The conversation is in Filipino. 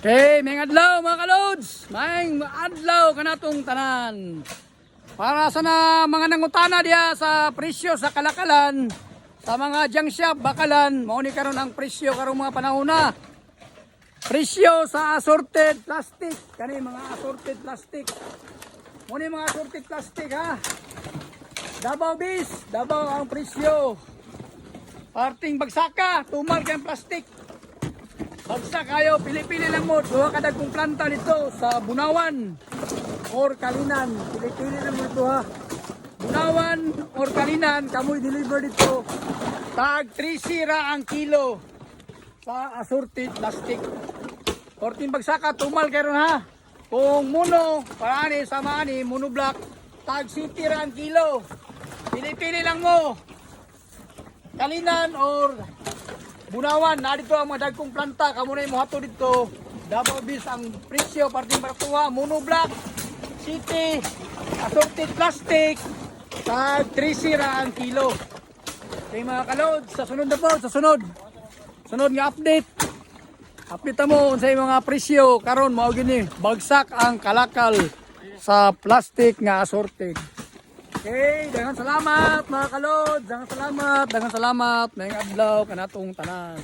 Okay, may adlaw mga kalods. May adlaw kanatong tanan. Para sa na mga nangutana diya sa presyo sa kalakalan, sa mga junk shop bakalan, mao ni karon ang presyo karong mga panahon na. Presyo sa assorted plastic, kani mga assorted plastic. Mao ni mga assorted plastic ha. Davao bis, Davao ang presyo. Parting bagsaka, tumal kay plastic. Bagsak kayo, pili-pili lang mo. Duha ka dagkong planta dito sa Bunawan or Kalinan. Pili-pili lang mo ito ha. Bunawan or Kalinan, kamoy deliver dito. Tag 3 sira ang kilo sa assorted plastic. 14 bagsaka, tumal kayo ha. Kung muno, parani, samani, muno black, tag city ra ang kilo. Pili-pili lang mo. Kalinan or Bunawan, narito ang mga dagkong planta, kamo na yung hato dito. Davao bis ang presyo, parting baratuha, mono black, city, assorted plastic, tag 3 sira ang kilo. Okay mga kalod, sa sunod na po, sa sunod. Sunod nga update. Update mo sa mga presyo, karon mao gini, bagsak ang kalakal sa plastic nga assorted. Okay, daghang salamat mga kalod, daghang salamat, may adlaw kanatong tanan.